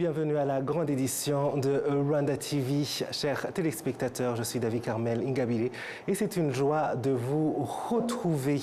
bienvenue à la grande édition de Rwanda TV. Chers téléspectateurs, je suis David Carmel Ingabire et c'est une joie de vous retrouver.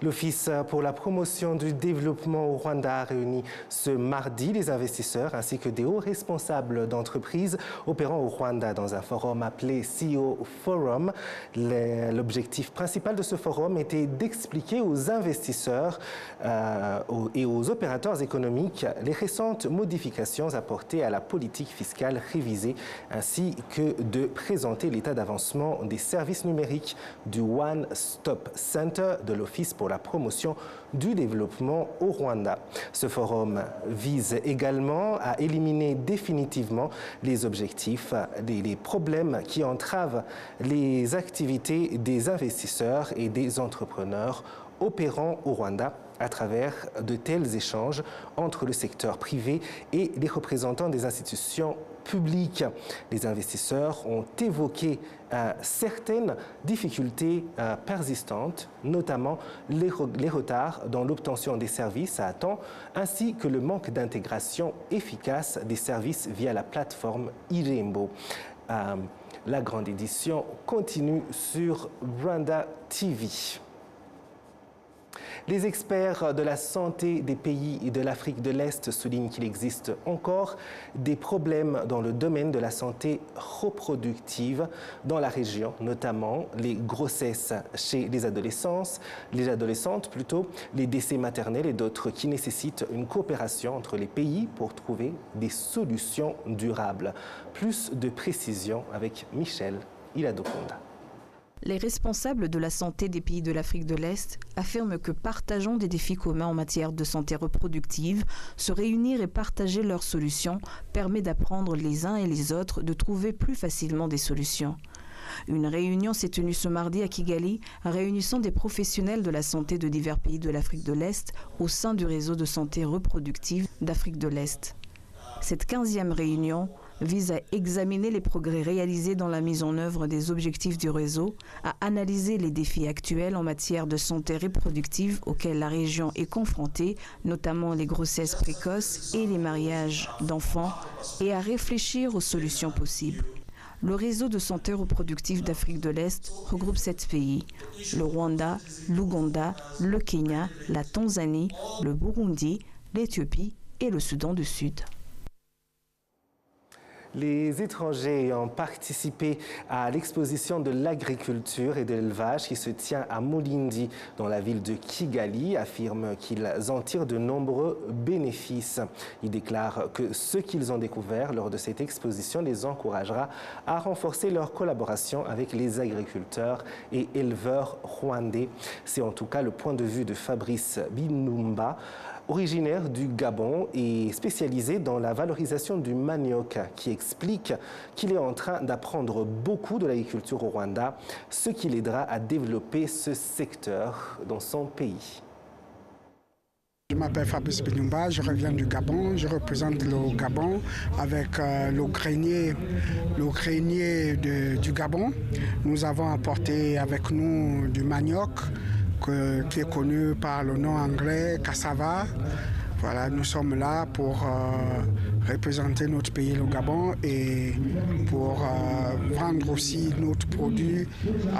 L'Office pour la promotion du développement au Rwanda a réuni ce mardi les investisseurs ainsi que des hauts responsables d'entreprises opérant au Rwanda dans un forum appelé CEO Forum. L'objectif principal de ce forum était d'expliquer aux investisseurs et aux opérateurs économiques les récentes modifications apportées à la politique fiscale révisée ainsi que de présenter l'état d'avancement des services numériques du One Stop Center de l'Office pour la promotion du développement au Rwanda. Ce forum vise également à éliminer définitivement les objectifs, les problèmes qui entravent les activités des investisseurs et des entrepreneurs opérant au Rwanda à travers de tels échanges entre le secteur privé et les représentants des institutions publiques. Les investisseurs ont évoqué certaines difficultés persistantes, notamment les retards dans l'obtention des services à temps, ainsi que le manque d'intégration efficace des services via la plateforme Irembo. La grande édition continue sur Rwanda TV. Les experts de la santé des pays de l'Afrique de l'Est soulignent qu'il existe encore des problèmes dans le domaine de la santé reproductive dans la région, notamment les grossesses chez les adolescentes, les décès maternels et d'autres qui nécessitent une coopération entre les pays pour trouver des solutions durables. Plus de précisions avec Michel Iladokunda. Les responsables de la santé des pays de l'Afrique de l'Est affirment que partageant des défis communs en matière de santé reproductive, se réunir et partager leurs solutions permet d'apprendre les uns et les autres de trouver plus facilement des solutions. Une réunion s'est tenue ce mardi à Kigali, réunissant des professionnels de la santé de divers pays de l'Afrique de l'Est au sein du réseau de santé reproductive d'Afrique de l'Est. Cette 15e réunion vise à examiner les progrès réalisés dans la mise en œuvre des objectifs du réseau, à analyser les défis actuels en matière de santé reproductive auxquels la région est confrontée, notamment les grossesses précoces et les mariages d'enfants, et à réfléchir aux solutions possibles. Le réseau de santé reproductive d'Afrique de l'Est regroupe 7 pays, le Rwanda, l'Ouganda, le Kenya, la Tanzanie, le Burundi, l'Éthiopie et le Soudan du Sud. Les étrangers ayant participé à l'exposition de l'agriculture et de l'élevage qui se tient à Mulindi, dans la ville de Kigali, affirment qu'ils en tirent de nombreux bénéfices. Ils déclarent que ce qu'ils ont découvert lors de cette exposition les encouragera à renforcer leur collaboration avec les agriculteurs et éleveurs rwandais. C'est en tout cas le point de vue de Fabrice Binumba, originaire du Gabon et spécialisé dans la valorisation du manioc, qui explique qu'il est en train d'apprendre beaucoup de l'agriculture au Rwanda, ce qui l'aidera à développer ce secteur dans son pays. Je m'appelle Fabrice Binumba, je reviens du Gabon, je représente le Gabon avec le grenier du Gabon. Nous avons apporté avec nous du manioc, qui est connu par le nom anglais cassava. Voilà, nous sommes là pour représenter notre pays, le Gabon, et pour vendre aussi notre produit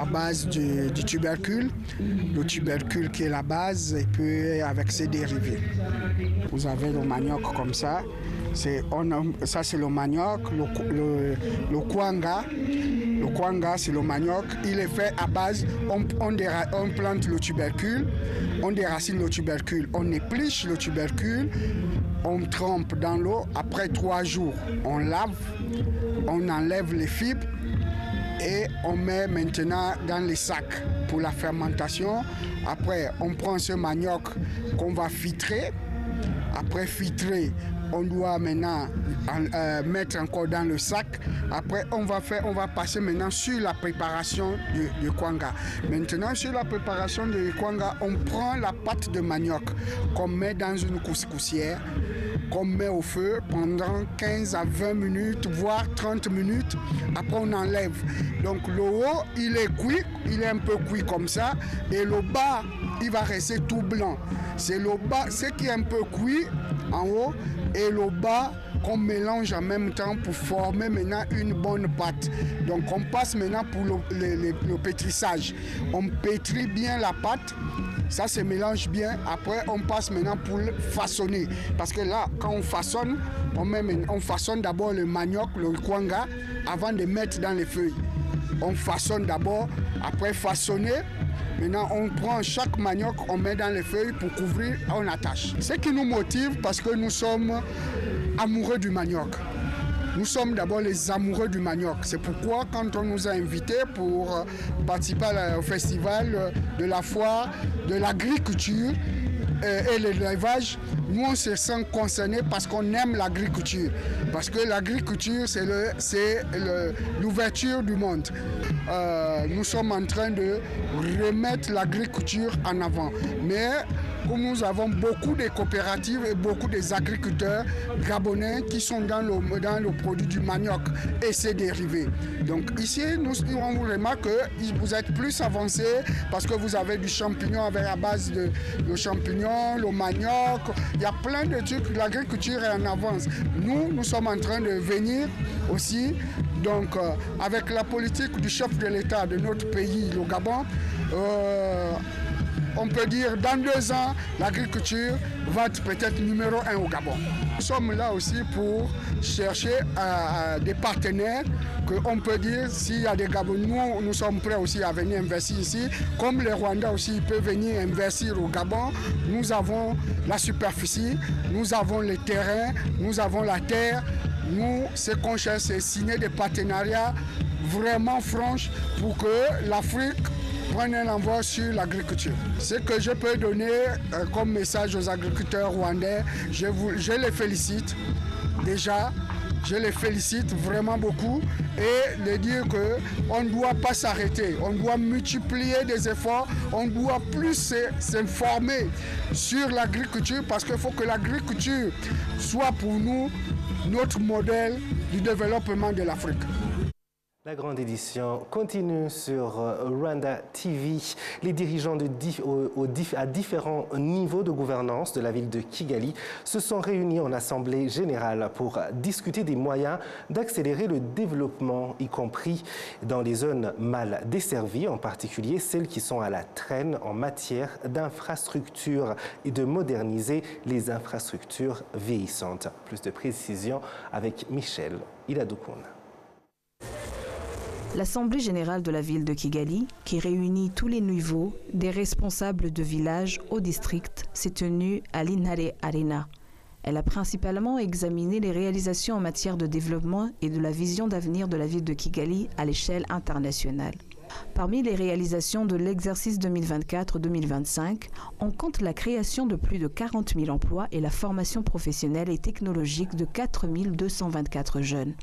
à base du tubercule. Le tubercule qui est la base, et puis avec ses dérivés. Vous avez le manioc comme ça. Ça c'est le manioc, le kwanga. Le kwanga c'est le manioc. Il est fait à base, on plante le tubercule, on déracine le tubercule, on épluche le tubercule, on trempe dans l'eau. Après 3 jours, on lave, on enlève les fibres et on met maintenant dans les sacs pour la fermentation. Après, on prend ce manioc qu'on va filtrer. Après filtrer, on doit maintenant mettre encore dans le sac. Après, on va passer maintenant sur la préparation du kwanga. Maintenant, sur la préparation du kwanga, on prend la pâte de manioc qu'on met dans une couscoussière, qu'on met au feu pendant 15 à 20 minutes, voire 30 minutes. Après, on enlève. Donc, le haut, il est cuit, il est un peu cuit comme ça. Et le bas, il va rester tout blanc. C'est le bas, ce qui est un peu cuit en haut, et le bas qu'on mélange en même temps pour former maintenant une bonne pâte. Donc on passe maintenant pour le pétrissage. On pétrit bien la pâte, ça se mélange bien. Après on passe maintenant pour le façonner. Parce que là, quand on façonne, on façonne d'abord le manioc, le kwanga, avant de mettre dans les feuilles. On façonne d'abord, après façonner. Maintenant, on prend chaque manioc, on met dans les feuilles pour couvrir, on attache. Ce qui nous motive, parce que nous sommes amoureux du manioc. Nous sommes d'abord les amoureux du manioc. C'est pourquoi, quand on nous a invités pour participer au festival de la foire, de l'agriculture et l'élevage, nous on se sent concernés parce qu'on aime l'agriculture. Parce que l'agriculture, c'est l'ouverture du monde. Nous sommes en train de remettre l'agriculture en avant. Mais comme nous avons beaucoup de coopératives et beaucoup des agriculteurs gabonais qui sont dans le produit du manioc et ses dérivés. Donc ici, on vous remarque que vous êtes plus avancés parce que vous avez du champignon avec la base de le champignon, le manioc. Il y a plein de trucs. L'agriculture est en avance. Nous sommes en train de venir aussi. Donc avec la politique du chef de l'État de notre pays, le Gabon, on peut dire dans 2 ans, l'agriculture va être peut-être numéro 1 au Gabon. Nous sommes là aussi pour chercher des partenaires qu'on peut dire s'il y a des Gabonais, nous sommes prêts aussi à venir investir ici. Comme les Rwandais aussi peuvent venir investir au Gabon, nous avons la superficie, nous avons les terrains, nous avons la terre. Nous, ce qu'on cherche, c'est signer des partenariats vraiment francs pour que l'Afrique prenne un envoi sur l'agriculture. Ce que je peux donner comme message aux agriculteurs rwandais, je les félicite déjà. Je les félicite vraiment beaucoup et de dire qu'on ne doit pas s'arrêter, on doit multiplier des efforts, on doit plus s'informer sur l'agriculture parce qu'il faut que l'agriculture soit pour nous notre modèle du développement de l'Afrique. La grande édition continue sur Rwanda TV. Les dirigeants à différents niveaux de gouvernance de la ville de Kigali se sont réunis en assemblée générale pour discuter des moyens d'accélérer le développement, y compris dans les zones mal desservies, en particulier celles qui sont à la traîne en matière d'infrastructures et de moderniser les infrastructures vieillissantes. Plus de précisions avec Michel Iladoukoun. L'Assemblée générale de la ville de Kigali, qui réunit tous les niveaux des responsables de villages au district, s'est tenue à l'Intare Arena. Elle a principalement examiné les réalisations en matière de développement et de la vision d'avenir de la ville de Kigali à l'échelle internationale. Parmi les réalisations de l'exercice 2024-2025, on compte la création de plus de 40 000 emplois et la formation professionnelle et technologique de 4 224 jeunes.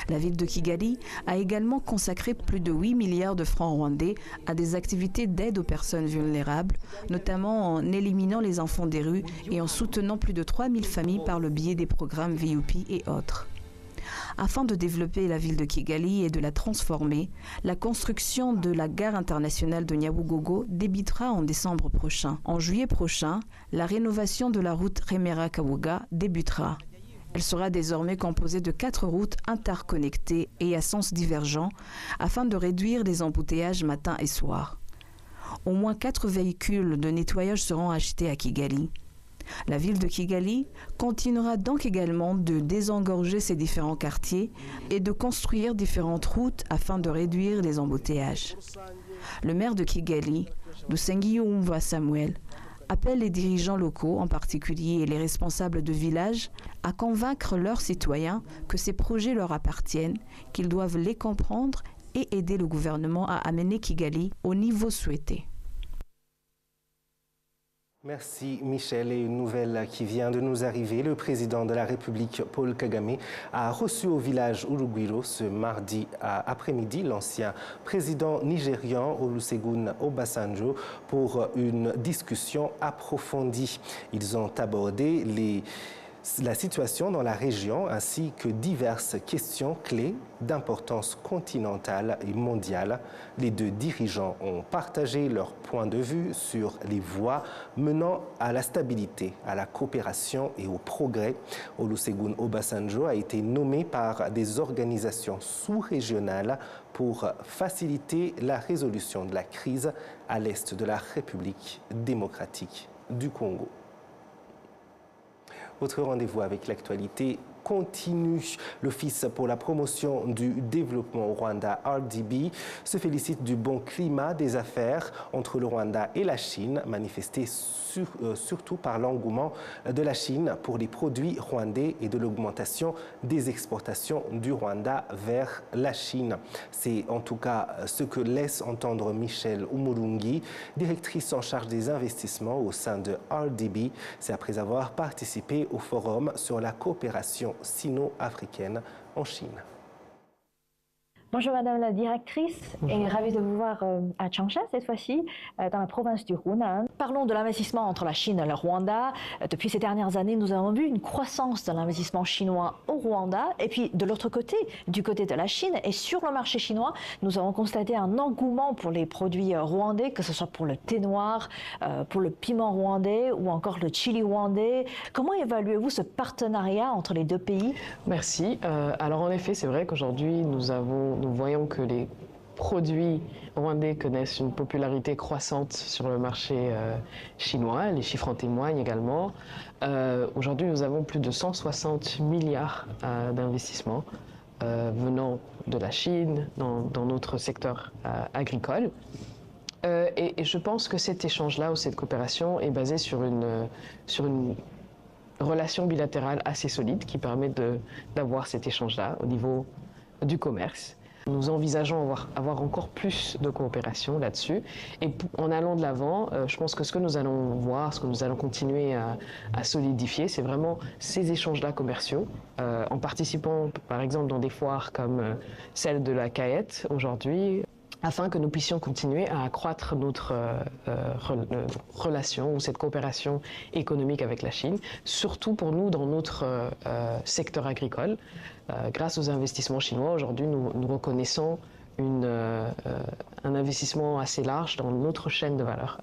La ville de Kigali a également consacré plus de 8 milliards de francs rwandais à des activités d'aide aux personnes vulnérables, notamment en éliminant les enfants des rues et en soutenant plus de 3 000 familles par le biais des programmes VUP et autres. Afin de développer la ville de Kigali et de la transformer, la construction de la gare internationale de Nyabugogo débutera en décembre prochain. En juillet prochain, la rénovation de la route Remera-Kabuga débutera. Elle sera désormais composée de 4 routes interconnectées et à sens divergent afin de réduire les embouteillages matin et soir. Au moins 4 véhicules de nettoyage seront achetés à Kigali. La ville de Kigali continuera donc également de désengorger ses différents quartiers et de construire différentes routes afin de réduire les embouteillages. Le maire de Kigali, Lusengiyumva Samuel, appelle les dirigeants locaux, en particulier les responsables de villages, à convaincre leurs citoyens que ces projets leur appartiennent, qu'ils doivent les comprendre et aider le gouvernement à amener Kigali au niveau souhaité. Merci Michel. Et une nouvelle qui vient de nous arriver. Le président de la République, Paul Kagame, a reçu au village Urugwiro ce mardi après-midi l'ancien président nigérian Olusegun Obasanjo pour une discussion approfondie. Ils ont abordé la situation dans la région ainsi que diverses questions clés d'importance continentale et mondiale. Les deux dirigeants ont partagé leur point de vue sur les voies menant à la stabilité, à la coopération et au progrès. Olusegun Obasanjo a été nommé par des organisations sous-régionales pour faciliter la résolution de la crise à l'est de la République démocratique du Congo. Votre rendez-vous avec l'actualité continue. L'Office pour la promotion du développement au Rwanda, RDB, se félicite du bon climat des affaires entre le Rwanda et la Chine, manifesté surtout par l'engouement de la Chine pour les produits rwandais et de l'augmentation des exportations du Rwanda vers la Chine. C'est en tout cas ce que laisse entendre Michelle Umurungi, directrice en charge des investissements au sein de RDB. C'est après avoir participé au forum sur la coopération sino-africaine en Chine. Bonjour Madame la Directrice, et ravie de vous voir à Changsha cette fois-ci, dans la province du Hunan. Parlons de l'investissement entre la Chine et le Rwanda. Depuis ces dernières années, nous avons vu une croissance de l'investissement chinois au Rwanda. Et puis de l'autre côté, du côté de la Chine et sur le marché chinois, nous avons constaté un engouement pour les produits rwandais, que ce soit pour le thé noir, pour le piment rwandais ou encore le chili rwandais. Comment évaluez-vous ce partenariat entre les deux pays? Merci. Alors en effet, c'est vrai qu'aujourd'hui, nous voyons que les produits rwandais connaissent une popularité croissante sur le marché chinois. Les chiffres en témoignent également. Aujourd'hui, nous avons plus de 160 milliards d'investissements venant de la Chine dans notre secteur agricole. Et je pense que cet échange-là ou cette coopération est basée sur une relation bilatérale assez solide qui permet d'avoir cet échange-là au niveau du commerce. Nous envisageons avoir encore plus de coopération là-dessus. Et en allant de l'avant, je pense que ce que nous allons voir, ce que nous allons continuer à solidifier, c'est vraiment ces échanges-là commerciaux. En participant, par exemple, dans des foires comme celle de la CAET aujourd'hui, afin que nous puissions continuer à accroître notre relation ou cette coopération économique avec la Chine, surtout pour nous dans notre secteur agricole. Grâce aux investissements chinois, aujourd'hui, nous reconnaissons un investissement assez large dans notre chaîne de valeur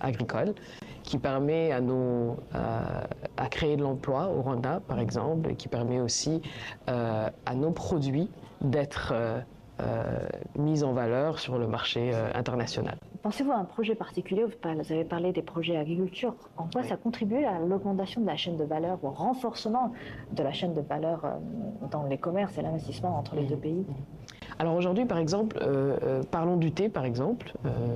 agricole qui permet à créer de l'emploi au Rwanda, par exemple, et qui permet aussi à nos produits d'être mis en valeur sur le marché international. Pensez-vous à un projet particulier? Vous avez parlé des projets agriculture. En quoi ça contribue à l'augmentation de la chaîne de valeur, au renforcement de la chaîne de valeur dans les commerces et l'investissement entre les deux pays? Alors aujourd'hui, par exemple, parlons du thé, par exemple.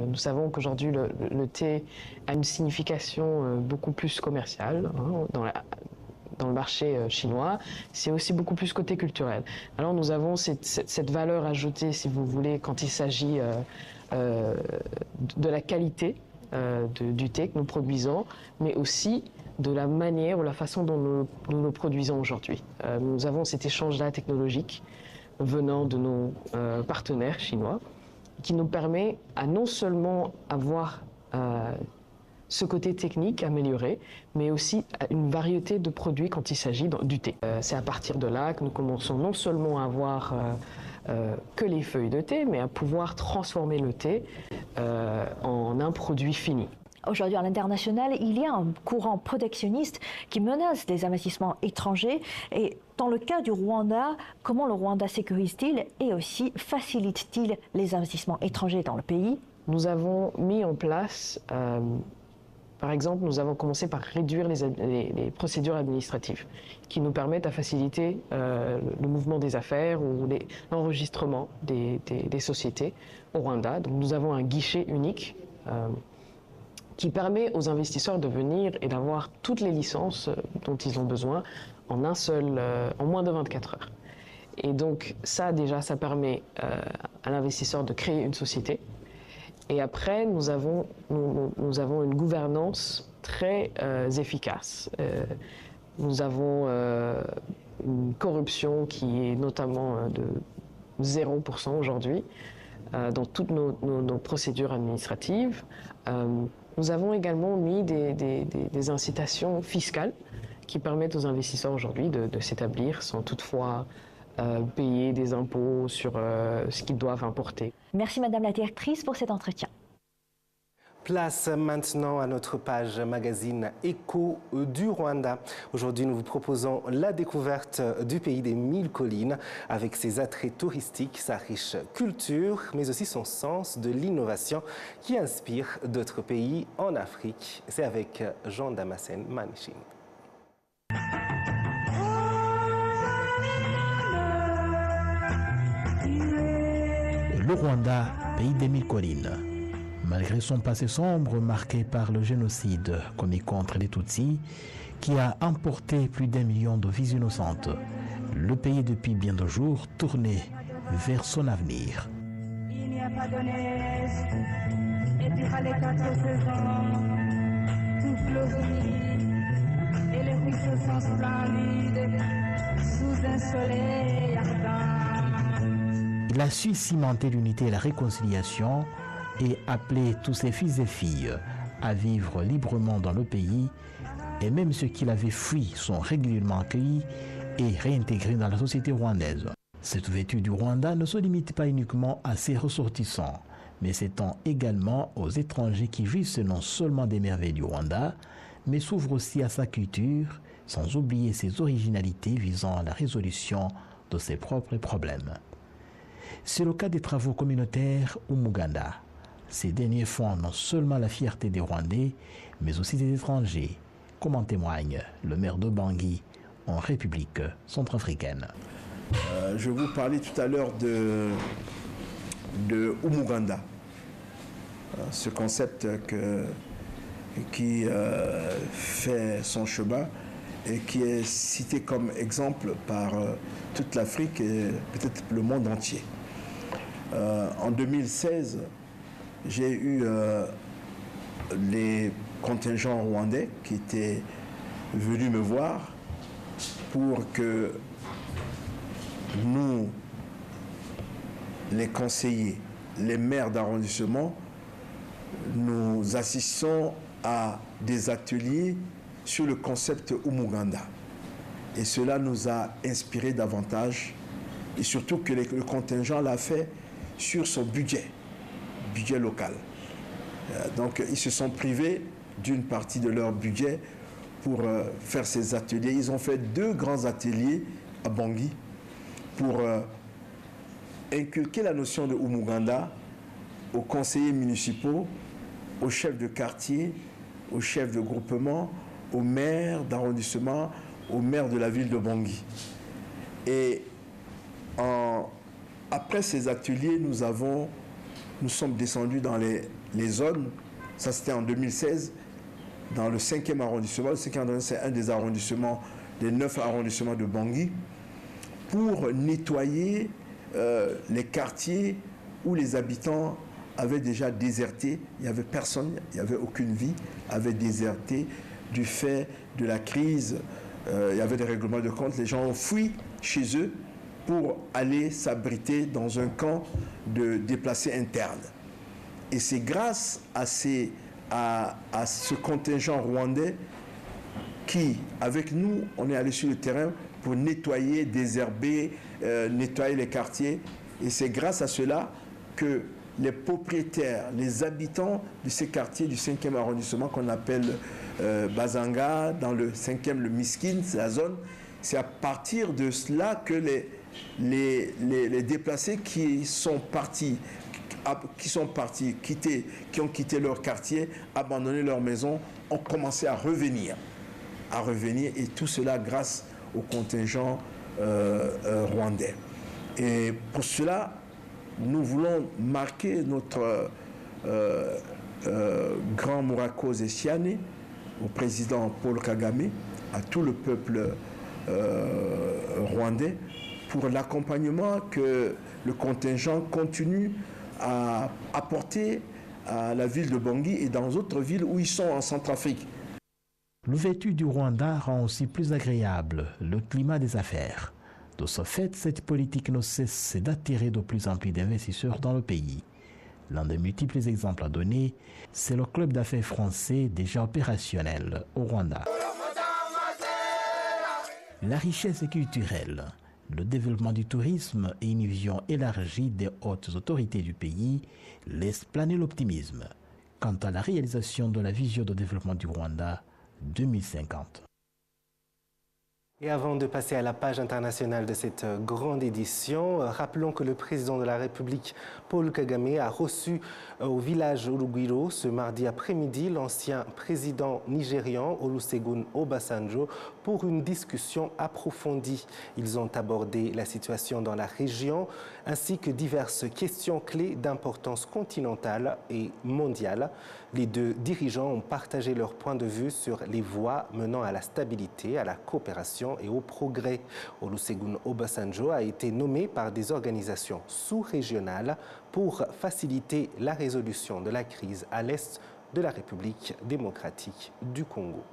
Nous savons qu'aujourd'hui, le thé a une signification beaucoup plus commerciale dans le marché chinois. C'est aussi beaucoup plus côté culturel. Alors nous avons cette valeur ajoutée, si vous voulez, quand il s'agit de la qualité du thé que nous produisons, mais aussi de la manière ou la façon dont nous le produisons aujourd'hui. Nous avons cet échange-là technologique venant de nos partenaires chinois qui nous permet à non seulement avoir ce côté technique amélioré, mais aussi une variété de produits quand il s'agit du thé. C'est à partir de là que nous commençons non seulement à avoir que les feuilles de thé, mais à pouvoir transformer le thé en un produit fini. Aujourd'hui, à l'international, il y a un courant protectionniste qui menace les investissements étrangers. Et dans le cas du Rwanda, comment le Rwanda sécurise-t-il et aussi facilite-t-il les investissements étrangers dans le pays? Nous avons mis en place, par exemple, nous avons commencé par réduire les procédures administratives qui nous permettent à faciliter le mouvement des affaires ou l'enregistrement des sociétés au Rwanda. Donc nous avons un guichet unique qui permet aux investisseurs de venir et d'avoir toutes les licences dont ils ont besoin en moins de 24 heures. Et donc ça déjà, ça permet à l'investisseur de créer une société. Et après, nous avons une gouvernance très efficace. Nous avons une corruption qui est notamment de 0% aujourd'hui dans toutes nos procédures administratives. Nous avons également mis des incitations fiscales qui permettent aux investisseurs aujourd'hui de s'établir sans toutefois payer des impôts sur ce qu'ils doivent importer. Merci Madame la Directrice pour cet entretien. Place maintenant à notre page magazine Écho du Rwanda. Aujourd'hui, nous vous proposons la découverte du pays des 1000 collines avec ses attraits touristiques, sa riche culture, mais aussi son sens de l'innovation qui inspire d'autres pays en Afrique. C'est avec Jean Damascène Manichin. Le Rwanda, pays des 1000 collines. Malgré son passé sombre marqué par le génocide commis contre les Tutsis, qui a emporté plus d'1 million de vies innocentes, le pays est depuis bien de jours tourné vers son avenir. Il n'y a pas de neige, et durant les 4 saisons, tout fleurit, et les ruisseaux sont splendides, sous un soleil ardent. Il a su cimenter l'unité et la réconciliation et appeler tous ses fils et filles à vivre librement dans le pays, et même ceux qui l'avaient fui sont régulièrement accueillis et réintégrés dans la société rwandaise. Cette ouverture du Rwanda ne se limite pas uniquement à ses ressortissants, mais s'étend également aux étrangers qui jouissent non seulement des merveilles du Rwanda, mais s'ouvre aussi à sa culture, sans oublier ses originalités visant à la résolution de ses propres problèmes. C'est le cas des travaux communautaires Umuganda. Ces derniers font non seulement la fierté des Rwandais, mais aussi des étrangers, comme en témoigne le maire de Bangui, en République centrafricaine. Je vous parlais tout à l'heure de Umuganda, ce concept qui fait son chemin et qui est cité comme exemple par toute l'Afrique et peut-être le monde entier. En 2016, j'ai eu les contingents rwandais qui étaient venus me voir pour que nous, les conseillers, les maires d'arrondissement, nous assistons à des ateliers sur le concept Umuganda. Et cela nous a inspiré davantage, et surtout que le contingent l'a fait sur son budget local. Donc ils se sont privés d'une partie de leur budget pour faire ces ateliers. Ils ont fait 2 grands ateliers à Bangui pour inculquer la notion de Umuganda aux conseillers municipaux, aux chefs de quartier, aux chefs de groupement, aux maires d'arrondissement, aux maires de la ville de Bangui. Et après ces ateliers, nous sommes descendus dans les zones. Ça, c'était en 2016, dans le 5e arrondissement. Le 5e arrondissement, c'est un des arrondissements, des 9 arrondissements de Bangui, pour nettoyer les quartiers où les habitants avaient déjà déserté. Il n'y avait personne, il n'y avait aucune vie, avaient déserté du fait de la crise. Il y avait des règlements de compte. Les gens ont fui chez eux pour aller s'abriter dans un camp de déplacés internes. Et c'est grâce à ce contingent rwandais qui, avec nous, on est allé sur le terrain pour nettoyer, désherber, nettoyer les quartiers. Et c'est grâce à cela que les propriétaires, les habitants de ces quartiers du 5e arrondissement qu'on appelle Bazanga, dans le 5e, le Miskin, c'est la zone, c'est à partir de cela que les déplacés qui ont quitté leur quartier, abandonné leur maison, ont commencé à revenir, et tout cela grâce au contingent rwandais. Et pour cela, nous voulons marquer notre grand Murakoze Essiane, au président Paul Kagame, à tout le peuple rwandais, pour l'accompagnement que le contingent continue à apporter à la ville de Bangui et dans d'autres villes où ils sont en Centrafrique. L'ouverture du Rwanda rend aussi plus agréable le climat des affaires. De ce fait, cette politique ne cesse d'attirer de plus en plus d'investisseurs dans le pays. L'un des multiples exemples à donner, c'est le club d'affaires français déjà opérationnel au Rwanda. La richesse culturelle, le développement du tourisme et une vision élargie des hautes autorités du pays laissent planer l'optimisme quant à la réalisation de la vision de développement du Rwanda 2050. Et avant de passer à la page internationale de cette grande édition, rappelons que le président de la République, Paul Kagame, a reçu au village Urugwiro ce mardi après-midi l'ancien président nigérian Olusegun Obasanjo pour une discussion approfondie. Ils ont abordé la situation dans la région ainsi que diverses questions clés d'importance continentale et mondiale. Les deux dirigeants ont partagé leur point de vue sur les voies menant à la stabilité, à la coopération et au progrès. Olusegun Obasanjo a été nommé par des organisations sous-régionales pour faciliter la résolution de la crise à l'est de la République démocratique du Congo.